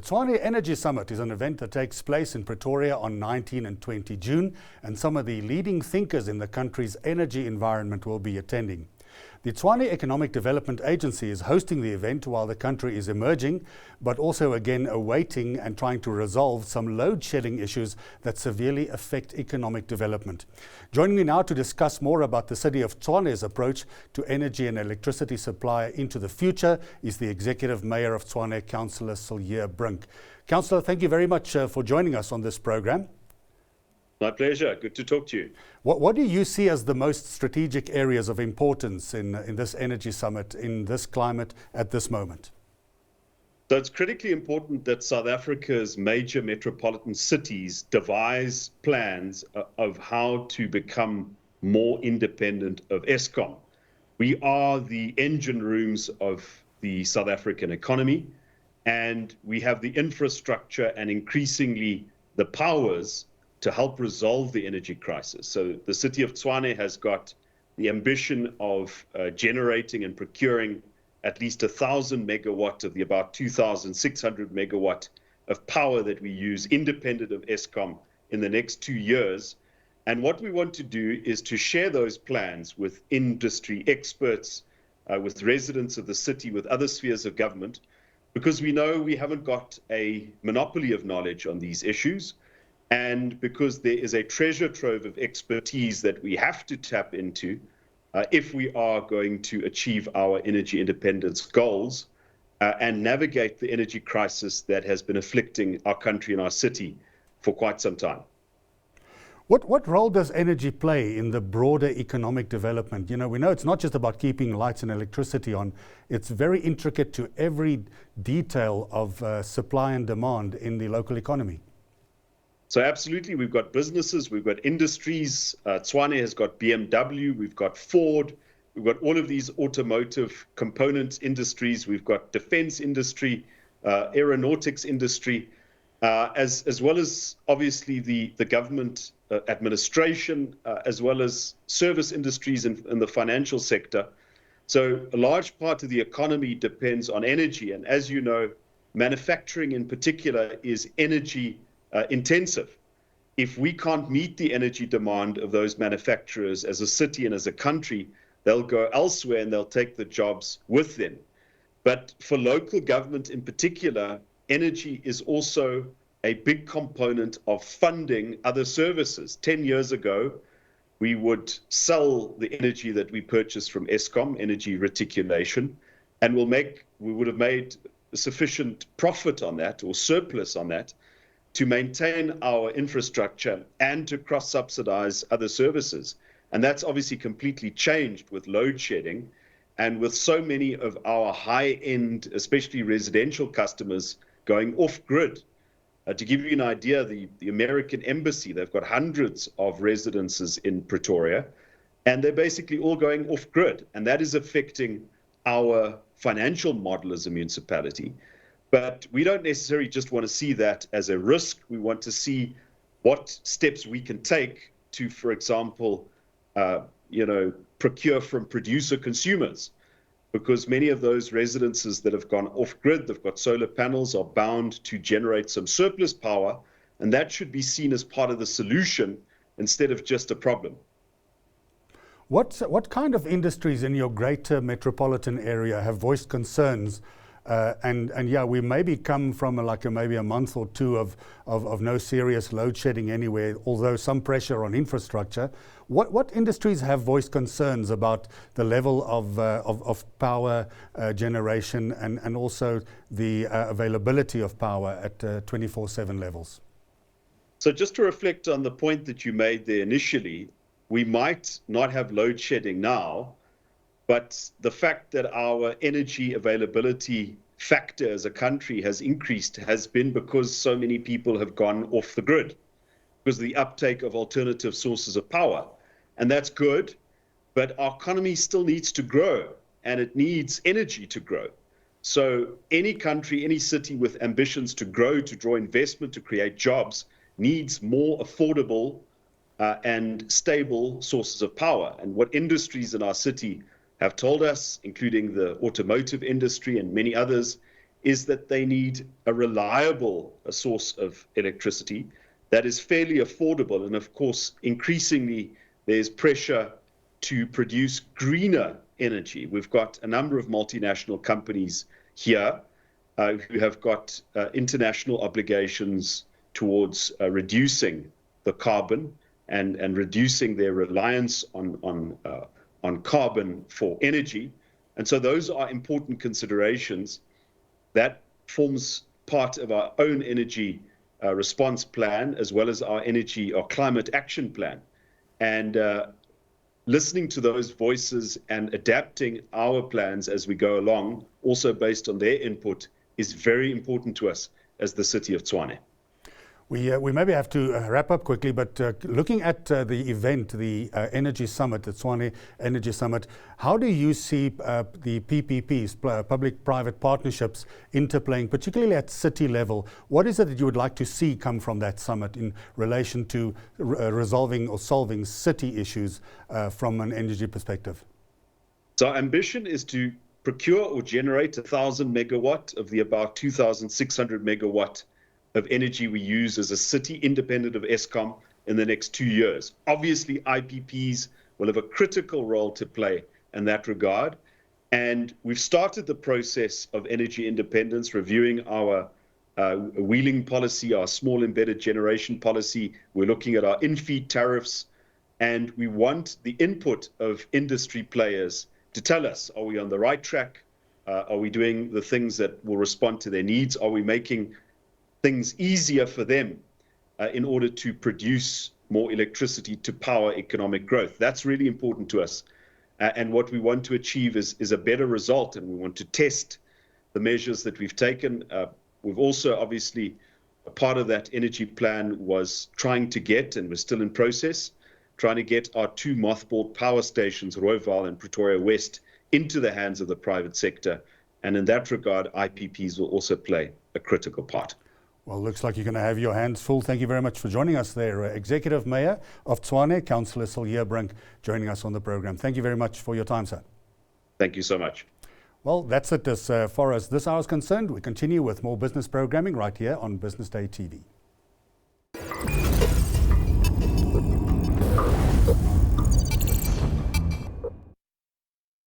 The Tshwane Energy Summit is an event that takes place in Pretoria on 19 and 20 June, and some of the leading thinkers in the country's energy environment will be attending. The Tshwane Economic Development Agency is hosting the event while the country is emerging, but also again awaiting and trying to resolve some load shedding issues that severely affect economic development. Joining me now to discuss more about the City of Tshwane's approach to energy and electricity supply into the future is the Executive Mayor of Tshwane, Councillor Celliers Brink. Councillor, thank you very much for joining us on this program. My pleasure. Good to talk to you. What do you see as the most strategic areas of importance in this energy summit, in this climate, at this moment? So it's critically important that South Africa's major metropolitan cities devise plans of how to become more independent of Eskom. We are the engine rooms of the South African economy, and we have the infrastructure and increasingly the powers to help resolve the energy crisis. So the City of Tshwane has got the ambition of generating and procuring at least 1,000 megawatt of the about 2,600 megawatt of power that we use independent of Eskom in the next 2 years. And what we want to do is to share those plans with industry experts, with residents of the city, with other spheres of government, because we know we haven't got a monopoly of knowledge on these issues. And because there is a treasure trove of expertise that we have to tap into if we are going to achieve our energy independence goals and navigate the energy crisis that has been afflicting our country and our city for quite some time. What role does energy play in the broader economic development? You know, we know it's not just about keeping lights and electricity on. It's very intricate to every detail of supply and demand in the local economy. So absolutely, we've got businesses, we've got industries. Tshwane has got BMW, we've got Ford, we've got all of these automotive components industries, we've got defense industry, aeronautics industry, as well as obviously the government administration, as well as service industries in the financial sector. So a large part of the economy depends on energy. And as you know, manufacturing in particular is energy intensive. If we can't meet the energy demand of those manufacturers as a city and as a country, they'll go elsewhere and they'll take the jobs with them. But for local government in particular, energy is also a big component of funding other services. 10 years ago, we would sell the energy that we purchased from Eskom, energy reticulation, and we would have made sufficient profit on that or surplus on that to maintain our infrastructure and to cross-subsidize other services. And that's obviously completely changed with load shedding and with so many of our high-end, especially residential customers, going off-grid. To give you an idea, the American embassy, they've got hundreds of residences in Pretoria, and they're basically all going off-grid. And that is affecting our financial model as a municipality. But we don't necessarily just want to see that as a risk. We want to see what steps we can take to, for example, procure from producer consumers. Because many of those residences that have gone off-grid, they've got solar panels, are bound to generate some surplus power. And that should be seen as part of the solution instead of just a problem. What kind of industries in your greater metropolitan area have voiced concerns? And yeah, we maybe come from maybe a month or two of no serious load shedding anywhere, although some pressure on infrastructure. What industries have voiced concerns about the level of power generation and also the availability of power at 24/7 levels? So just to reflect on the point that you made there initially, we might not have load shedding now, but the fact that our energy availability factor as a country has increased has been because so many people have gone off the grid, because of the uptake of alternative sources of power. And that's good, but our economy still needs to grow, and it needs energy to grow. So any country, any city with ambitions to grow, to draw investment, to create jobs, needs more affordable and stable sources of power. And what industries in our city have told us, including the automotive industry and many others, is that they need a reliable source of electricity that is fairly affordable. And of course, increasingly, there's pressure to produce greener energy. We've got a number of multinational companies here who have got international obligations towards reducing the carbon and reducing their reliance on carbon for energy. And so those are important considerations. That forms part of our own energy response plan, as well as our climate action plan. And listening to those voices and adapting our plans as we go along, also based on their input, is very important to us as the City of Tshwane. We maybe have to wrap up quickly, but looking at the event, the Energy Summit, the Tshwane Energy Summit, how do you see the PPPs, public-private partnerships, interplaying, particularly at city level? What is it that you would like to see come from that summit in relation to resolving or solving city issues from an energy perspective? So our ambition is to procure or generate 1,000 megawatt of the about 2,600 megawatt of energy we use as a city independent of Eskom in the next 2 years. Obviously, IPPs will have a critical role to play in that regard. And we've started the process of energy independence, reviewing our wheeling policy, our small embedded generation policy. We're looking at our in-feed tariffs, and we want the input of industry players to tell us, are we on the right track? Are we doing the things that will respond to their needs? Are we making things easier for them in order to produce more electricity to power economic growth? That's really important to us. And what we want to achieve is a better result, and we want to test the measures that we've taken. We've also, obviously, a part of that energy plan was trying to get, and we're still in process, trying to get our 2 mothballed power stations, Rooiwal and Pretoria West, into the hands of the private sector. And in that regard, IPPs will also play a critical part. Well, looks like you're going to have your hands full. Thank you very much for joining us there. Executive Mayor of Tshwane, Councillor Celliers Brink, joining us on the program. Thank you very much for your time, sir. Thank you so much. Well, that's it as far as this hour is concerned. We continue with more business programming right here on Business Day TV.